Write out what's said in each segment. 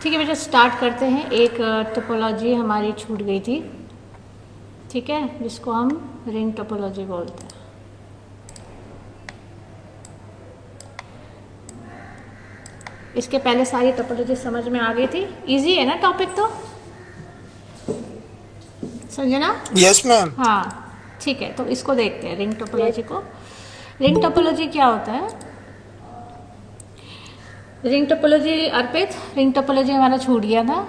ठीक है बेटा, स्टार्ट करते हैं। एक टोपोलॉजी हमारी छूट गई थी, ठीक है, जिसको हम रिंग टोपोलॉजी बोलते हैं। इसके पहले सारी टोपोलॉजी समझ में आ गई थी। इजी है ना टॉपिक, तो समझे ना? Yes ma'am. हाँ ठीक है, तो इसको देखते हैं रिंग टोपोलॉजी को। रिंग टोपोलॉजी क्या होता है? रिंग टोपोलॉजी अर्पित, रिंग टोपोलॉजी हमारा छूट गया था।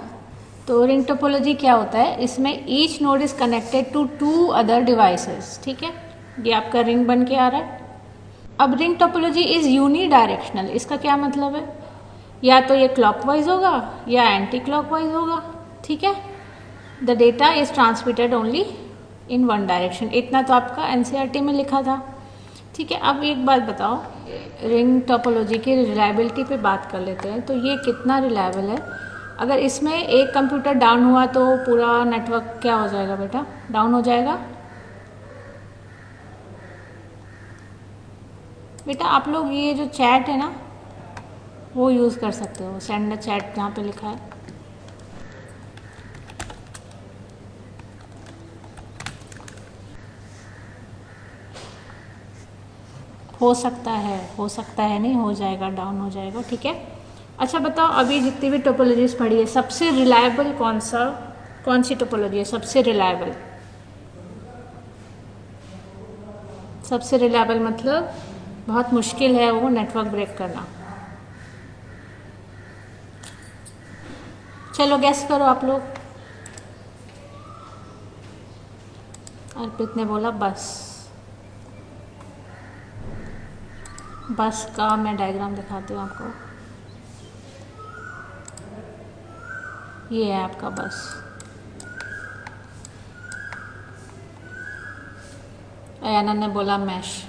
तो रिंग टोपोलॉजी क्या होता है? इसमें each node is connected to 2 other devices, ठीक है। ये आपका रिंग बन के आ रहा है। अब ring topology is unidirectional. इसका क्या मतलब है? या तो ये क्लॉकवाइज होगा या एंटी क्लॉकवाइज होगा, ठीक है। The data is transmitted only in one direction. इतना तो आपका एनसीईआरटी में लिखा था, ठीक है। अब एक बात बताओ, रिंग टोपोलॉजी की रिलायबिलिटी पे बात कर लेते हैं। तो ये कितना रिलायबल है? अगर इसमें एक कंप्यूटर डाउन हुआ तो पूरा नेटवर्क क्या हो जाएगा बेटा? डाउन हो जाएगा। बेटा आप लोग ये जो चैट है ना, वो यूज़ कर सकते हो, सेंड द चैट जहाँ पे लिखा है। हो सकता है नहीं, हो जाएगा, डाउन हो जाएगा, ठीक है। अच्छा बताओ, अभी जितनी भी टोपोलॉजीज पढ़ी है, सबसे रिलायबल कौन सी टोपोलॉजी है सबसे रिलायबल? सबसे रिलायबल मतलब बहुत मुश्किल है वो नेटवर्क ब्रेक करना। चलो गैस करो आप लोग। अर्पित ने बोला बस का मैं डायग्राम दिखाती हूँ आपको। ये है आपका बस। अयाना ने बोला मैश।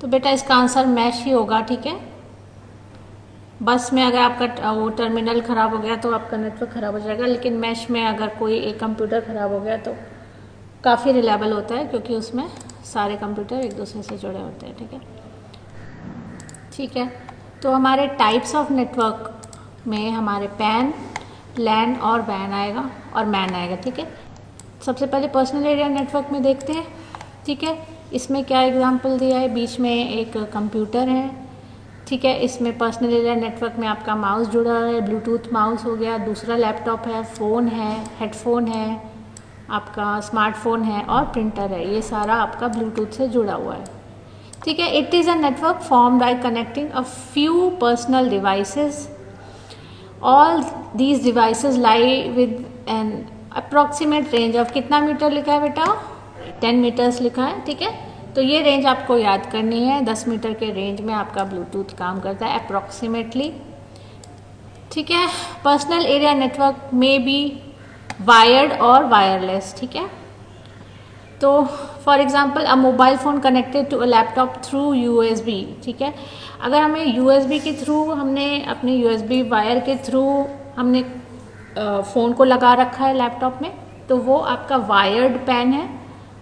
तो बेटा इसका आंसर मैश ही होगा, ठीक है। बस में अगर आपका वो टर्मिनल ख़राब हो गया तो आपका नेटवर्क ख़राब हो जाएगा, लेकिन मैश में अगर कोई एक कंप्यूटर ख़राब हो गया तो काफ़ी रिलायबल होता है, क्योंकि उसमें सारे कंप्यूटर एक दूसरे से जुड़े होते हैं, ठीक है। ठीक है, तो हमारे टाइप्स ऑफ नेटवर्क में हमारे पैन, लैन और वैन आएगा और मैन आएगा, ठीक है। सबसे पहले पर्सनल एरिया नेटवर्क में देखते हैं, ठीक है। इसमें क्या एग्जांपल दिया है? बीच में एक कंप्यूटर है, ठीक है। इसमें पर्सनल एरिया नेटवर्क में आपका माउस जुड़ा है, ब्लूटूथ माउस हो गया, दूसरा लैपटॉप है, फ़ोन है, हेडफोन है, आपका स्मार्टफोन है और प्रिंटर है। ये सारा आपका ब्लूटूथ से जुड़ा हुआ है, ठीक है। It is a network form by connecting a few personal devices. All these devices lie with an approximate range of, कितना मीटर लिखा है बेटा? 10 मीटर्स लिखा है, ठीक है। तो ये रेंज आपको याद करनी है। 10 मीटर के रेंज में आपका ब्लूटूथ काम करता है अप्रॉक्सीमेटली, ठीक है। पर्सनल एरिया नेटवर्क में बी वायर्ड और वायरलेस, ठीक है। तो for example a mobile phone connected to a laptop through USB, ठीक है। अगर हमें यूएसबी के थ्रू, हमने अपने यूएसबी वायर के थ्रू हमने फ़ोन को लगा रखा है लैपटॉप में, तो वो आपका वायर्ड पैन है।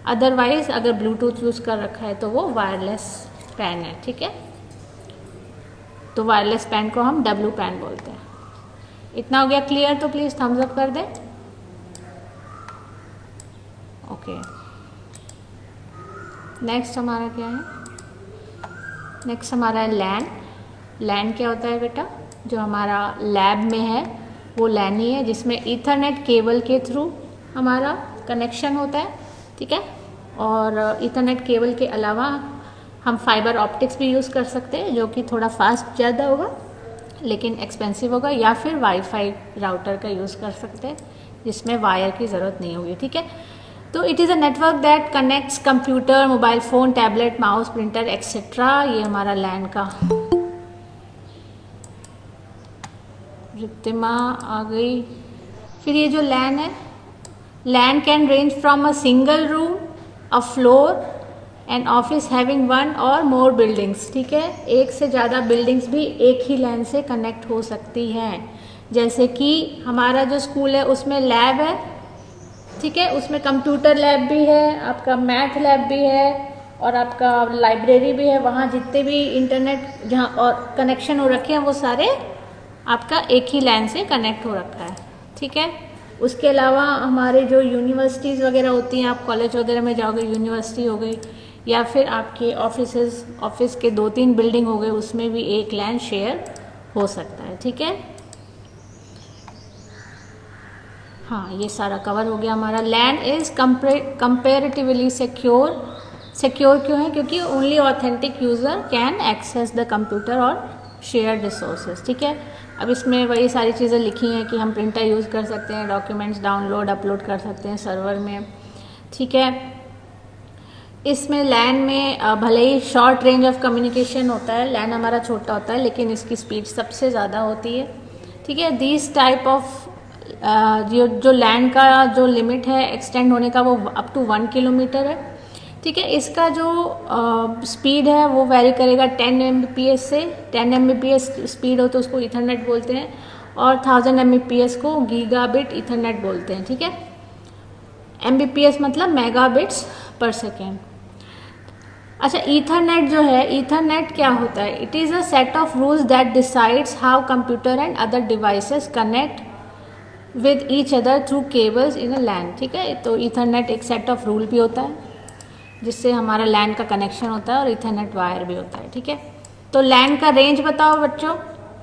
अदरवाइज अगर ब्लूटूथ यूज़ कर रखा है तो वो वायरलेस पैन है, ठीक है। तो वायरलेस पैन को हम डब्ल्यू पैन बोलते हैं। इतना हो गया क्लियर? तो प्लीज़ थम्स अप कर दें। ओके, नेक्स्ट हमारा क्या है? नेक्स्ट हमारा है लैन। लैन क्या होता है बेटा? जो हमारा लैब में है वो लैन ही है, जिसमें ईथरनेट केबल के थ्रू हमारा कनेक्शन होता है, ठीक है। और ईथरनेट केबल के अलावा हम फाइबर ऑप्टिक्स भी यूज़ कर सकते हैं, जो कि थोड़ा फास्ट ज़्यादा होगा लेकिन एक्सपेंसिव होगा, या फिर वाईफाई राउटर का यूज़ कर सकते हैं जिसमें वायर की ज़रूरत नहीं होगी, ठीक है। तो it is a network that connects computer, mobile phone, tablet, mouse, printer etcetera. ये हमारा लैन का। रितिमा आ गई। फिर ये जो लैन है, LAN can range from a single room, a floor and office having one or more buildings, ठीक है। एक से ज़्यादा बिल्डिंग्स भी एक ही लैन से कनेक्ट हो सकती हैं। जैसे कि हमारा जो स्कूल है उसमें लैब है, ठीक है, उसमें कंप्यूटर लैब भी है, आपका मैथ लैब भी है, और आपका लाइब्रेरी भी है, वहाँ जितने भी इंटरनेट जहाँ और कनेक्शन हो रखे हैं वो सारे आपका एक ही लैन से कनेक्ट हो रखा है, ठीक है। उसके अलावा हमारे जो यूनिवर्सिटीज़ वगैरह होती हैं, आप कॉलेज वगैरह में जाओगे, यूनिवर्सिटी हो गई या फिर आपके ऑफिस के 2-3 बिल्डिंग हो गए, उसमें भी एक लैन शेयर हो सकता है, ठीक है। हाँ, ये सारा कवर हो गया हमारा। लैंड इज़ कंपेरेटिवली सिक्योर क्यों है? क्योंकि only authentic user can access the computer और शेयर रिसोर्सेज, ठीक है। अब इसमें वही सारी चीज़ें लिखी हैं कि हम प्रिंटर यूज़ कर सकते हैं, डॉक्यूमेंट्स डाउनलोड अपलोड कर सकते हैं सर्वर में, ठीक है। इसमें लैन में भले ही शॉर्ट रेंज ऑफ कम्युनिकेशन होता है, लैन हमारा छोटा होता है लेकिन इसकी स्पीड सबसे ज़्यादा होती है, ठीक है। दिस टाइप ऑफ जो लैन का जो लिमिट है एक्सटेंड होने का वो अप टू 1 किलोमीटर है, ठीक है। इसका जो स्पीड है वो वेरी करेगा 10 Mbps से। 10 Mbps स्पीड हो तो उसको ईथरनेट बोलते हैं, और 1000 Mbps को गीगाबिट ईथरनेट बोलते हैं, ठीक है। Mbps मतलब मेगाबिट्स पर सेकेंड। अच्छा, ईथरनेट जो है, ईथरनेट क्या होता है? It is a set of rules that decides how computer and other devices connect with each other through cables in a LAN, ठीक है। तो ईथरनेट एक सेट ऑफ रूल भी होता है जिससे हमारा लैन का कनेक्शन होता है, और ईथरनेट वायर भी होता है, ठीक है। तो लैन का रेंज बताओ बच्चों,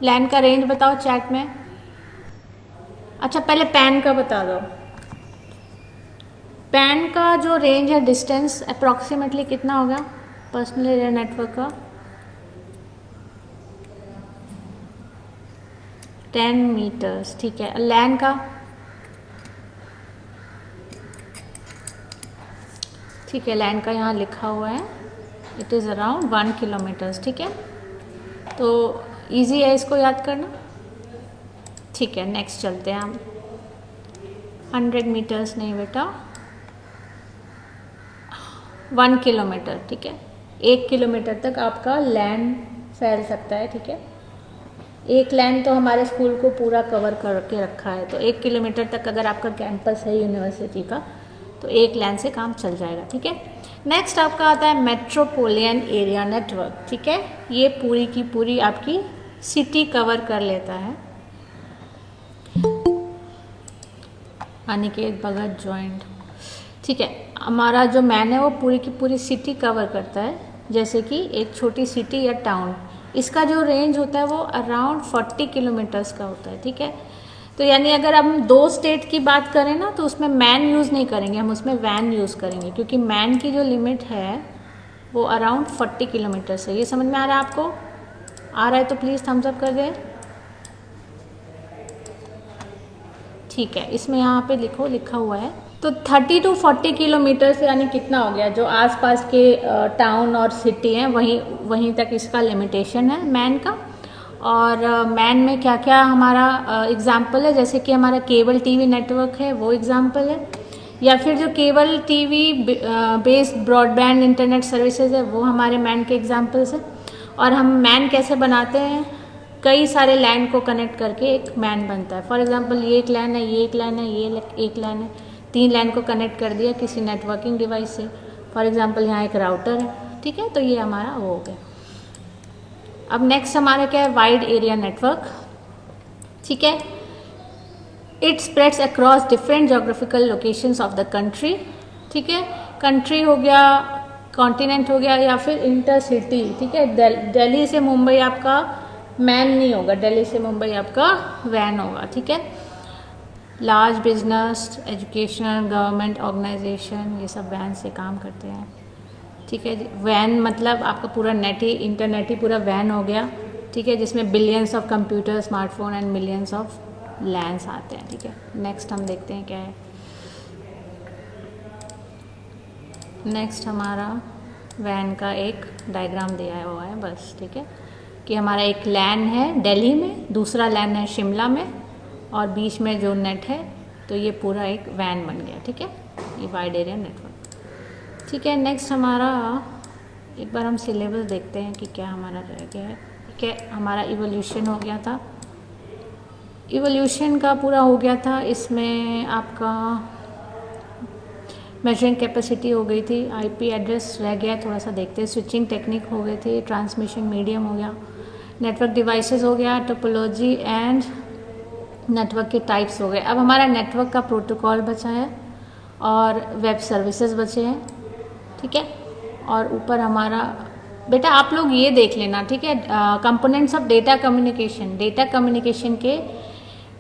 लैन का रेंज बताओ चैट में। अच्छा, पहले पैन का बता दो। पैन का जो रेंज है, डिस्टेंस अप्रॉक्सीमेटली कितना होगा पर्सनल एरिया नेटवर्क का? 10 मीटर्स, ठीक है। लैन का? ठीक है, लैन का यहाँ लिखा हुआ है, इट इज़ अराउंड 1 किलोमीटर्स, ठीक है। तो इजी है इसको याद करना, ठीक है। नेक्स्ट चलते हैं हम। 100 मीटर्स नहीं बेटा, 1 किलोमीटर, ठीक है। 1 किलोमीटर तक आपका लैन फैल सकता है, ठीक है। एक लैन तो हमारे स्कूल को पूरा कवर करके रखा है, तो 1 किलोमीटर तक अगर आपका कैंपस है यूनिवर्सिटी का तो एक लैन से काम चल जाएगा, ठीक है। नेक्स्ट आपका आता है मेट्रोपोलियन एरिया नेटवर्क, ठीक है। ये पूरी की पूरी आपकी सिटी कवर कर लेता है। अनिकेत भगत ज्वाइंट, ठीक है। हमारा जो मैन है वो पूरी की पूरी सिटी कवर करता है, जैसे कि एक छोटी सिटी या टाउन। इसका जो रेंज होता है वो अराउंड 40 किलोमीटर्स का होता है, ठीक है। तो यानी अगर हम 2 स्टेट की बात करें ना, तो उसमें मैन यूज़ नहीं करेंगे, हम उसमें वैन यूज़ करेंगे, क्योंकि मैन की जो लिमिट है वो अराउंड 40 किलोमीटर है। ये समझ में आ रहा है आपको? आ रहा है तो प्लीज़ थम्स अप कर दें, ठीक है। इसमें यहाँ पे लिखा हुआ है, तो 30 to 40 किलोमीटर से यानी कितना हो गया, जो आसपास के टाउन और सिटी हैं वहीं तक इसका लिमिटेशन है मैन का। और मैन में क्या क्या हमारा एग्जाम्पल है, जैसे कि हमारा केबल टीवी नेटवर्क है वो एग्जाम्पल है, या फिर जो cable TV based broadband internet services है वो हमारे मैन के एग्जाम्पल्स हैं। और हम मैन कैसे बनाते हैं? कई सारे लैन को कनेक्ट करके एक मैन बनता है। फॉर एग्जांपल ये एक लैन है, ये एक लैन है, ये एक लैन है, 3 लैन को कनेक्ट कर दिया किसी नेटवर्किंग डिवाइस से। फॉर एग्जांपल यहाँ एक राउटर है, ठीक है। तो ये हमारा वो हो गया। अब नेक्स्ट हमारा क्या है? वाइड एरिया नेटवर्क, ठीक है। It spreads across different geographical locations of the country, ठीक है। कंट्री हो गया, कॉन्टिनेंट हो गया, या फिर इंटर सिटी, ठीक है। दिल्ली से मुंबई आपका मैन नहीं होगा, दिल्ली से मुंबई आपका वैन होगा, ठीक है। Large business, education, government organisation, ये सब वैन से काम करते हैं, ठीक है। वैन मतलब आपका पूरा इंटरनेट ही पूरा वैन हो गया, ठीक है, जिसमें billions of computer, smartphone and millions of lens आते हैं, ठीक है। नेक्स्ट हम देखते हैं क्या है। नेक्स्ट हमारा वैन का एक डायग्राम दिया हुआ है बस, ठीक है, कि हमारा एक लैन है दिल्ली में, दूसरा लैन है शिमला में, और बीच में जो नेट है, तो ये पूरा एक वैन बन गया, ठीक है। ये वाइड एरिया नेटवर्क, ठीक है। नेक्स्ट हमारा एक बार हम सिलेबस देखते हैं कि क्या हमारा रह गया है, ठीक है। हमारा इवोल्यूशन हो गया था, इवोल्यूशन का पूरा हो गया था। इसमें आपका मेजरिंग कैपेसिटी हो गई थी, आईपी एड्रेस रह गया थोड़ा सा देखते हैं, स्विचिंग टेक्निक हो गई थी, ट्रांसमिशन मीडियम हो गया, नेटवर्क डिवाइसेस हो गया, टोपोलॉजी एंड नेटवर्क के टाइप्स हो गए। अब हमारा नेटवर्क का प्रोटोकॉल बचा है और वेब सर्विसेज बचे हैं, ठीक है। और ऊपर हमारा बेटा आप लोग ये देख लेना, ठीक है, components of data communication. Data communication के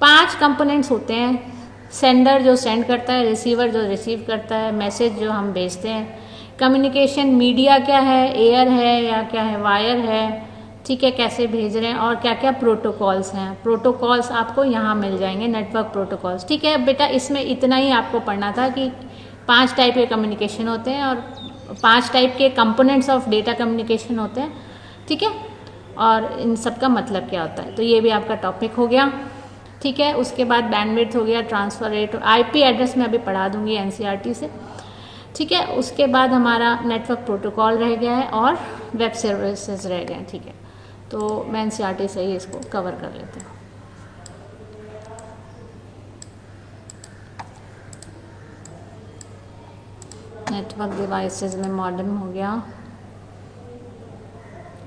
5 कंपोनेंट्स होते हैं। सेंडर जो सेंड करता है, रिसीवर जो रिसीव करता है, मैसेज जो हम भेजते हैं, कम्युनिकेशन मीडिया क्या है, एयर है या क्या है, वायर है, ठीक है, कैसे भेज रहे हैं, और क्या क्या प्रोटोकॉल्स हैं। प्रोटोकॉल्स आपको यहाँ मिल जाएंगे, नेटवर्क प्रोटोकॉल्स, ठीक है बेटा। इसमें इतना ही आपको पढ़ना था कि 5 टाइप के कम्युनिकेशन होते हैं और 5 टाइप के कंपोनेंट्स ऑफ डेटा कम्युनिकेशन होते हैं, ठीक है, और इन सब का मतलब क्या होता है। तो ये भी आपका टॉपिक हो गया, ठीक है। उसके बाद बैंडविड्थ हो गया, ट्रांसफर रेट, आईपी एड्रेस मैं अभी पढ़ा दूंगी एनसीईआरटी से, ठीक है। उसके बाद हमारा नेटवर्क प्रोटोकॉल रह गया है और वेब सर्विसेज रह गए हैं, ठीक है। तो मैं एनसीईआरटी से ही इसको कवर कर लेती हूँ। नेटवर्क डिवाइसेस में मॉडेम हो गया,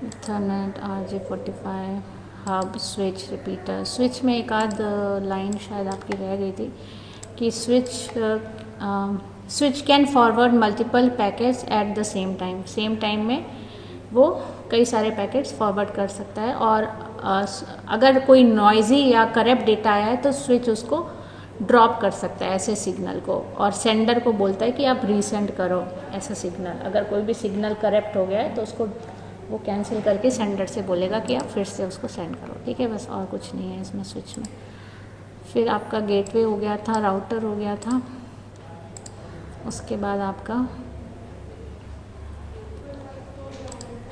Ethernet, RJ45, hub, switch, repeater. Switch में एक आध लाइन शायद आपकी रह गई थी कि switch can forward multiple packets at the same time. Same time में वो कई सारे पैकेट्स फॉरवर्ड कर सकता है, और अगर कोई नॉइजी या करप्ट डेटा आया है तो स्विच उसको ड्रॉप कर सकता है ऐसे सिग्नल को, और सेंडर को बोलता है कि आप रीसेंड करो ऐसा सिग्नल। अगर कोई भी सिग्नल करप्ट हो गया है तो उसको वो कैंसिल करके सेंडर से बोलेगा कि आप फिर से उसको सेंड करो, ठीक है, बस और कुछ नहीं है इसमें स्विच में। फिर आपका गेटवे हो गया था, राउटर हो गया था, उसके बाद आपका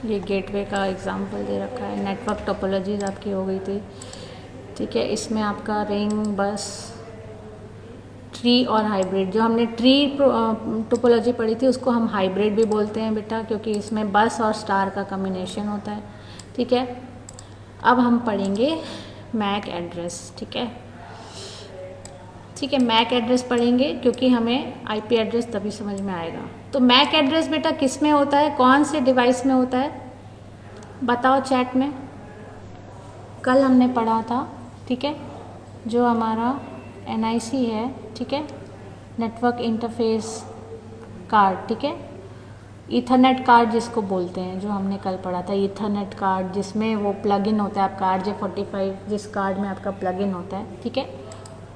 ये गेटवे का एग्जांपल दे रखा है। नेटवर्क टोपोलॉजीज आपकी हो गई थी, ठीक है। इसमें आपका रिंग, बस, ट्री और हाइब्रिड। जो हमने ट्री टोपोलॉजी पढ़ी थी उसको हम हाइब्रिड भी बोलते हैं बेटा, क्योंकि इसमें बस और स्टार का कम्बिनेशन होता है, ठीक है। अब हम पढ़ेंगे मैक एड्रेस, ठीक है, ठीक है। मैक एड्रेस पढ़ेंगे क्योंकि हमें आईपी एड्रेस तभी समझ में आएगा। तो मैक एड्रेस बेटा किस में होता है, कौन से डिवाइस में होता है, बताओ चैट में। कल हमने पढ़ा था, ठीक है, जो हमारा NIC है, ठीक है, नेटवर्क इंटरफेस कार्ड, ठीक है, ईथरनेट कार्ड जिसको बोलते हैं, जो हमने कल पढ़ा था ईथरनेट कार्ड, जिसमें वो प्लग इन होता है आपका RJ45, जिस कार्ड में आपका प्लग इन होता है, ठीक है,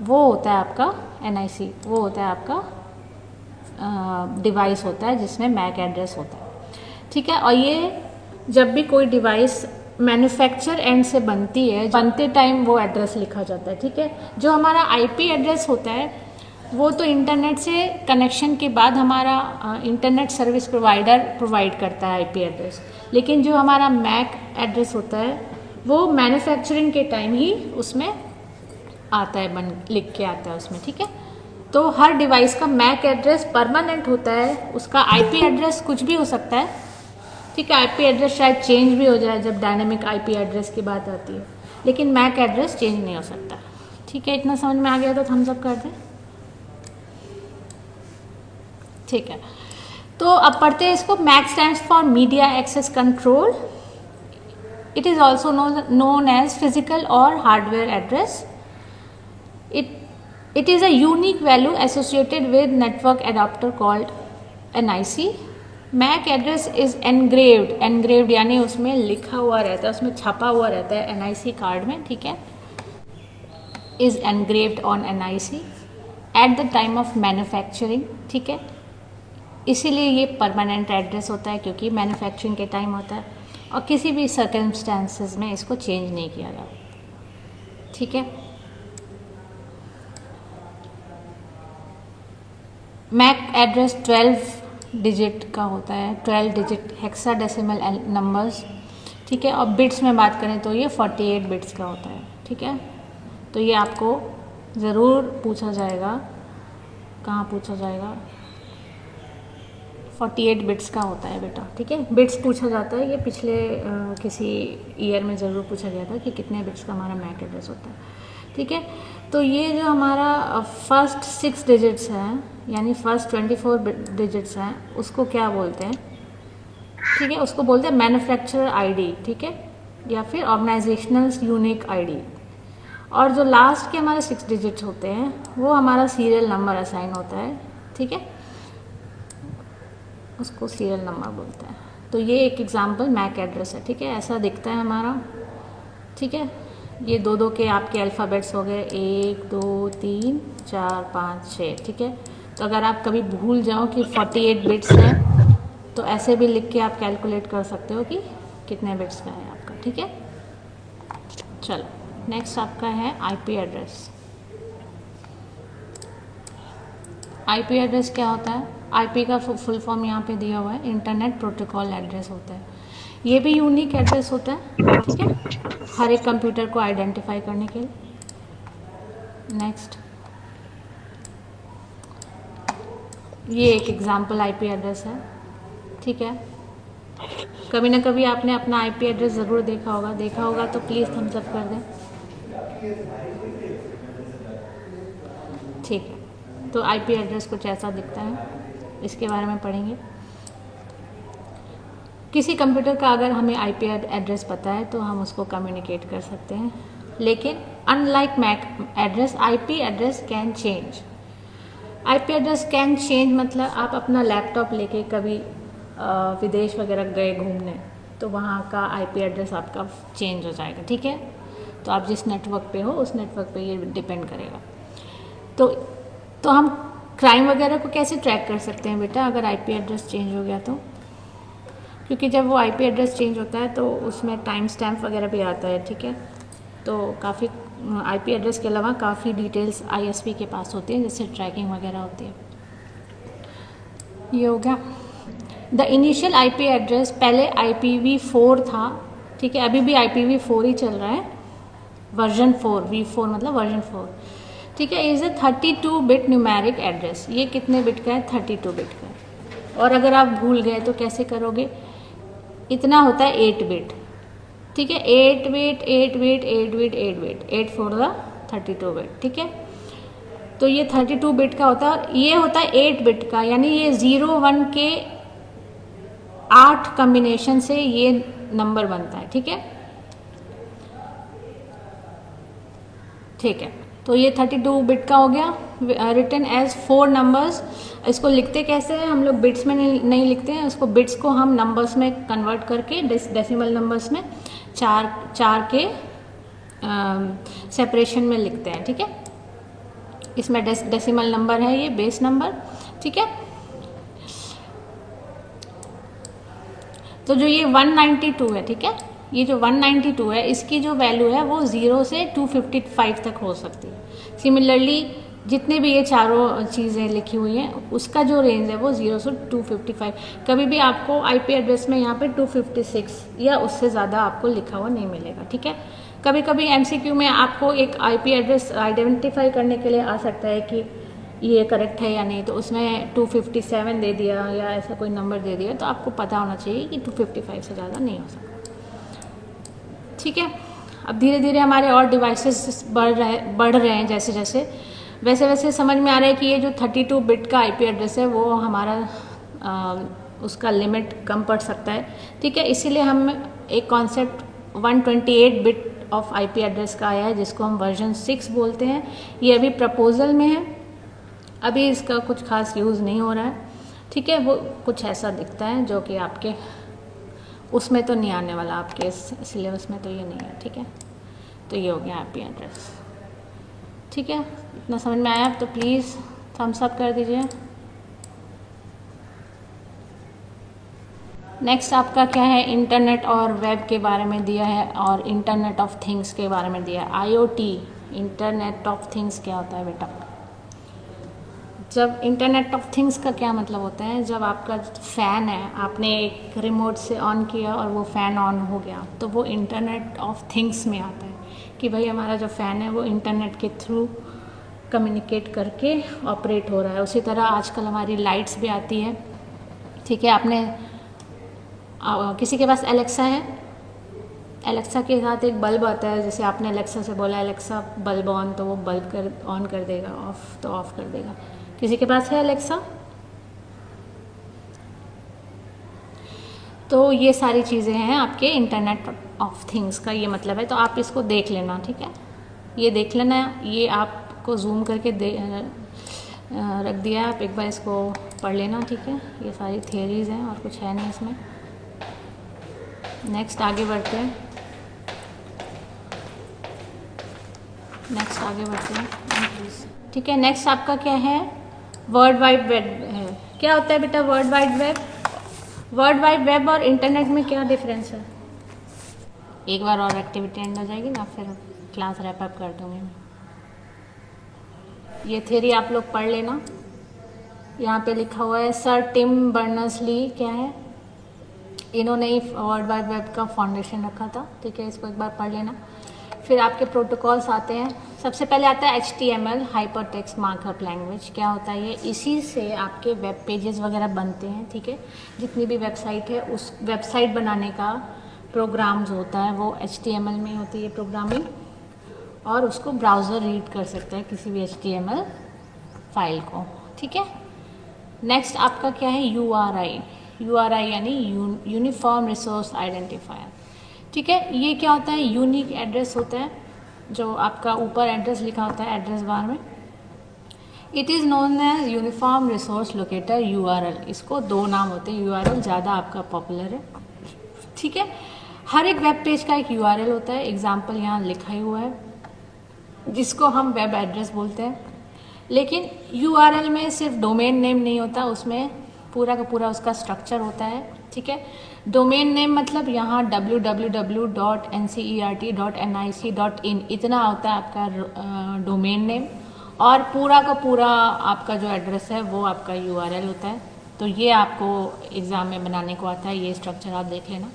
वो होता है आपका NIC, वो होता है आपका डिवाइस होता है जिसमें मैक एड्रेस होता है, ठीक है। और ये जब भी कोई डिवाइस मैन्युफैक्चर एंड से बनती है, बनते टाइम वो एड्रेस लिखा जाता है, ठीक है। जो हमारा आईपी एड्रेस होता है वो तो इंटरनेट से कनेक्शन के बाद हमारा इंटरनेट सर्विस प्रोवाइडर प्रोवाइड करता है आईपी एड्रेस, लेकिन जो हमारा मैक एड्रेस होता है वो मैन्युफैक्चरिंग के टाइम ही उसमें आता है, लिख के आता है उसमें, ठीक है। तो हर डिवाइस का मैक एड्रेस परमानेंट होता है, उसका आईपी एड्रेस कुछ भी हो सकता है, ठीक है। आईपी एड्रेस शायद चेंज भी हो जाए जब डायनेमिक आईपी एड्रेस की बात आती है, लेकिन मैक एड्रेस चेंज नहीं हो सकता, ठीक है। इतना समझ में आ गया तो थम्स अप कर दें, ठीक है। तो अब पढ़ते हैं इसको। MAC stands for media access control. It is also known as physical or hardware address. It is a unique value associated with network adapter called NIC. MAC address is engraved यानी उसमें लिखा हुआ रहता है, उसमें छपा हुआ रहता है NIC कार्ड में, ठीक है, is engraved on NIC at the time of manufacturing, ठीक है। इसीलिए ये परमानेंट एड्रेस होता है क्योंकि मैन्युफैक्चरिंग के टाइम होता है और किसी भी सर्कमस्टांसेस में इसको चेंज नहीं किया जाता, ठीक है। मैक एड्रेस 12 डिजिट का होता है, 12 डिजिट हेक्साडेसिमल नंबर्स, ठीक है। और बिट्स में बात करें तो ये 48 बिट्स का होता है, ठीक है। तो ये आपको ज़रूर पूछा जाएगा, कहाँ पूछा जाएगा, 48 बिट्स का होता है बेटा, ठीक है। बिट्स पूछा जाता है, ये पिछले किसी ईयर में ज़रूर पूछा गया था कि कितने बिट्स का हमारा मैक एड्रेस होता है, ठीक है। तो ये जो हमारा फर्स्ट 6 डिजिट्स हैं, यानी फर्स्ट 24 डिजिट्स हैं, उसको क्या बोलते हैं? ठीक है, उसको बोलते हैं मैन्युफैक्चरर आईडी, ठीक है, या फिर ऑर्गेनाइजेशनल यूनिक आईडी। और जो लास्ट के हमारे 6 डिजिट्स होते हैं वो हमारा सीरियल नंबर असाइन होता है, ठीक है, उसको सीरियल नंबर बोलते हैं। तो ये एक एग्जांपल मैक एड्रेस है, ठीक है, ऐसा दिखता है हमारा, ठीक है। ये 2-2 के आपके अल्फ़ाबेट्स हो गए, 1 2 3 4 5 6, ठीक है। तो अगर आप कभी भूल जाओ कि 48 बिट्स हैं तो ऐसे भी लिख के आप कैलकुलेट कर सकते हो कि कितने बिट्स का है आपका, ठीक है। चलो नेक्स्ट आपका है आईपी एड्रेस। आईपी एड्रेस क्या होता है? आईपी का फुल फॉर्म यहाँ पे दिया हुआ है, इंटरनेट प्रोटोकॉल एड्रेस होता है। ये भी यूनिक एड्रेस होता है, ठीक है, हर एक कंप्यूटर को आइडेंटिफाई करने के लिए। नेक्स्ट, ये एक एग्जांपल आईपी एड्रेस है, ठीक है। कभी ना कभी आपने अपना आईपी एड्रेस ज़रूर देखा होगा तो प्लीज़ थम्स अप कर दें, ठीक है। तो आईपी एड्रेस कुछ ऐसा दिखता है, इसके बारे में पढ़ेंगे। किसी कंप्यूटर का अगर हमें आईपी एड्रेस पता है तो हम उसको कम्युनिकेट कर सकते हैं, लेकिन unlike MAC address, IP address can change. IP address can change मतलब आप अपना लैपटॉप लेके कभी विदेश वगैरह गए घूमने तो वहाँ का आईपी एड्रेस आपका चेंज हो जाएगा, ठीक है। तो आप जिस नेटवर्क पे हो उस नेटवर्क पे ये डिपेंड करेगा। तो हम क्राइम वगैरह को कैसे ट्रैक कर सकते हैं बेटा अगर आईपी एड्रेस चेंज हो गया तो? क्योंकि जब वो आईपी एड्रेस चेंज होता है तो उसमें टाइम स्टैम्प वगैरह भी आता है, ठीक है। तो काफ़ी आईपी एड्रेस के अलावा काफ़ी डिटेल्स आईएसपी के पास होती है, जैसे ट्रैकिंग वगैरह होती है। ये हो गया। द इनिशियल आईपी एड्रेस, पहले IPv4 था, ठीक है, अभी भी IPv4 ही चल रहा है, वर्जन 4, V4 मतलब वर्जन 4, ठीक है। Is a 32 bit numeric address. ये कितने बिट का है? 32 बिट का है। और अगर आप भूल गए तो कैसे करोगे? इतना होता है 8 बिट, ठीक है, 8 bit 8 bit 8 bit 8 bit 8 4 the 32 bit, ठीक है। तो ये 32 बिट का होता है और ये होता है 8 बिट का, यानी ये 0 1 के 8 कॉम्बिनेशन से ये नंबर बनता है, ठीक है, ठीक है। तो ये 32 बिट का हो गया, रिटन एज 4 नंबर्स। इसको लिखते कैसे हैं हम लोग? बिट्स में नहीं लिखते हैं इसको, बिट्स को हम नंबर्स में कन्वर्ट करके डेसिमल नंबर्स में चार के सेपरेशन में लिखते हैं, ठीक है। इसमें डेसिमल नंबर है, ये बेस नंबर, ठीक है। तो जो ये 192 है, ठीक है, ये जो 192 है इसकी जो वैल्यू है वो 0 से 255 तक हो सकती है। सिमिलरली जितने भी ये चारों चीज़ें लिखी हुई हैं उसका जो रेंज है वो 0 से 255। कभी भी आपको आईपी एड्रेस में यहाँ पे 256 या उससे ज़्यादा आपको लिखा हुआ नहीं मिलेगा, ठीक है। कभी कभी एमसीक्यू में आपको एक आईपी एड्रेस आइडेंटिफाई करने के लिए आ सकता है कि ये करेक्ट है या नहीं, तो उसमें 257 दे दिया या ऐसा कोई नंबर दे दिया, तो आपको पता होना चाहिए कि 255 से ज़्यादा नहीं हो सकता, ठीक है। अब धीरे धीरे हमारे और डिवाइसेस बढ़ रहे हैं, जैसे जैसे वैसे समझ में आ रहा है कि ये जो 32 बिट का आईपी एड्रेस है वो हमारा उसका लिमिट कम पड़ सकता है, ठीक है। इसीलिए हम एक concept 128 bit of IP address का आया है जिसको हम वर्जन 6 बोलते हैं। ये अभी प्रपोजल में है, अभी इसका कुछ खास यूज़ नहीं हो रहा है, ठीक है। वो कुछ ऐसा दिखता है जो कि आपके उसमें तो नहीं आने वाला, आपके सिलेबस में तो ये नहीं है, ठीक है। तो ये हो गया आईपी एड्रेस, ठीक है। इतना समझ में आया तो प्लीज़ थम्स अप कर दीजिए। नेक्स्ट आपका क्या है? इंटरनेट और वेब के बारे में दिया है और इंटरनेट ऑफ थिंग्स के बारे में दिया है। आईओटी, इंटरनेट ऑफ थिंग्स क्या होता है बेटा? जब इंटरनेट ऑफ थिंग्स का क्या मतलब होता है? जब आपका फ़ैन है, आपने एक रिमोट से ऑन किया और वो फ़ैन ऑन हो गया तो वो इंटरनेट ऑफ थिंग्स में आता है कि भाई हमारा जो फ़ैन है वो इंटरनेट के थ्रू कम्युनिकेट करके ऑपरेट हो रहा है। उसी तरह आजकल हमारी लाइट्स भी आती है, ठीक है। आपने किसी के पास एलेक्सा है? एलेक्सा के साथ एक बल्ब आता है, जैसे आपने एलेक्सा से बोला एलेक्सा बल्ब ऑन, तो वो बल्ब कर ऑन कर देगा, ऑफ तो ऑफ कर देगा। किसी के पास है एलेक्सा? तो ये सारी चीज़ें हैं आपके इंटरनेट ऑफ थिंग्स का, ये मतलब है। तो आप इसको देख लेना, ठीक है, ये देख लेना, ये आपको जूम करके रख दिया है, आप एक बार इसको पढ़ लेना, ठीक है। ये सारी थियरीज़ हैं और कुछ है नहीं इसमें। नेक्स्ट आगे बढ़ते हैं, ठीक है। नेक्स्ट आपका क्या है? वर्ल्ड वाइड वेब है। क्या होता है बेटा world wide web? World wide web और इंटरनेट में क्या डिफरेंस है? एक बार और एक्टिविटी एंड हो जाएगी ना, फिर क्लास रैप अप कर दूँगी मैं। ये थ्योरी आप लोग पढ़ लेना। यहाँ पे लिखा हुआ है सर टिम बर्नर्स-ली, क्या है, इन्होंने ही वर्ल्ड वाइड वेब का फाउंडेशन रखा था, ठीक है। इसको एक बार पढ़ लेना। फिर आपके प्रोटोकॉल्स आते हैं। सबसे पहले आता है HTML, hyper text markup language. क्या होता है ये? इसी से आपके वेब पेजेस वगैरह बनते हैं, ठीक है। जितनी भी वेबसाइट है, उस वेबसाइट बनाने का प्रोग्राम जो होता है वो HTML में होती है प्रोग्रामिंग, और उसको ब्राउज़र रीड कर सकता है किसी भी HTML फाइल को, ठीक है। नेक्स्ट आपका क्या है? URI यानी यूनिफॉर्म रिसोर्स आइडेंटिफायर, ठीक है। ये क्या होता है? यूनिक एड्रेस होता है, जो आपका ऊपर एड्रेस लिखा होता है एड्रेस बार में। It is known as uniform resource locator URL। इसको दो नाम होते हैं, URL ज़्यादा आपका पॉपुलर है, ठीक है। हर एक वेब पेज का एक URL होता है, एग्जाम्पल यहाँ लिखा ही हुआ है, जिसको हम वेब एड्रेस बोलते हैं। लेकिन URL में सिर्फ डोमेन नेम नहीं होता, उसमें पूरा का पूरा उसका स्ट्रक्चर होता है, ठीक है। डोमेन नेम मतलब यहाँ www.ncert.nic.in इतना होता है आपका डोमेन नेम, और पूरा का पूरा आपका जो एड्रेस है वो आपका URL होता है। तो ये आपको एग्ज़ाम में बनाने को आता है, ये स्ट्रक्चर आप देख लेना।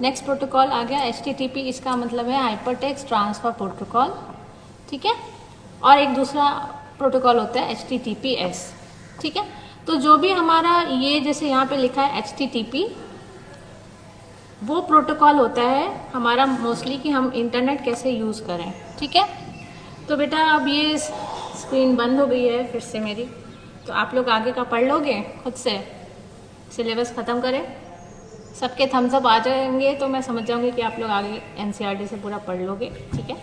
नेक्स्ट प्रोटोकॉल आ गया HTTP। इसका मतलब है हाइपर टेक्स्ट ट्रांसफर प्रोटोकॉल, ठीक है। और एक दूसरा प्रोटोकॉल होता है HTTPS, ठीक है। तो जो भी हमारा ये जैसे यहाँ पे लिखा है HTTP, वो प्रोटोकॉल होता है हमारा मोस्टली कि हम इंटरनेट कैसे यूज़ करें, ठीक है। तो बेटा अब ये स्क्रीन बंद हो गई है फिर से मेरी, तो आप लोग आगे का पढ़ लोगे खुद से, सिलेबस ख़त्म करें, सबके थम्स अप आ जाएंगे तो मैं समझ जाऊँगी कि आप लोग आगे NCERT से पूरा पढ़ लोगे, ठीक है।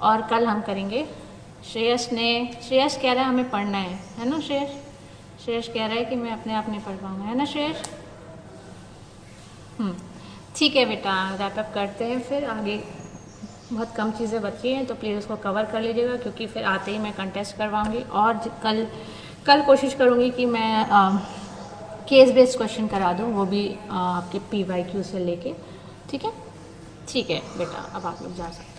और कल हम करेंगे। श्रेयस कह रहा है हमें पढ़ना है ना श्रेयस कह रहा है कि मैं अपने आप नहीं पढ़ पाऊँगा, है ना श्रेयस? ठीक है बेटा, रैप अप करते हैं फिर आगे। बहुत कम चीज़ें बची हैं तो प्लीज़ उसको कवर कर लीजिएगा, क्योंकि फिर आते ही मैं कंटेस्ट करवाऊँगी। और कल कोशिश करूँगी कि मैं केस बेस्ड क्वेश्चन करा दूँ, वो भी आपके PYQ से लेके, ठीक है। ठीक है बेटा, अब आप लोग जा सकते हैं।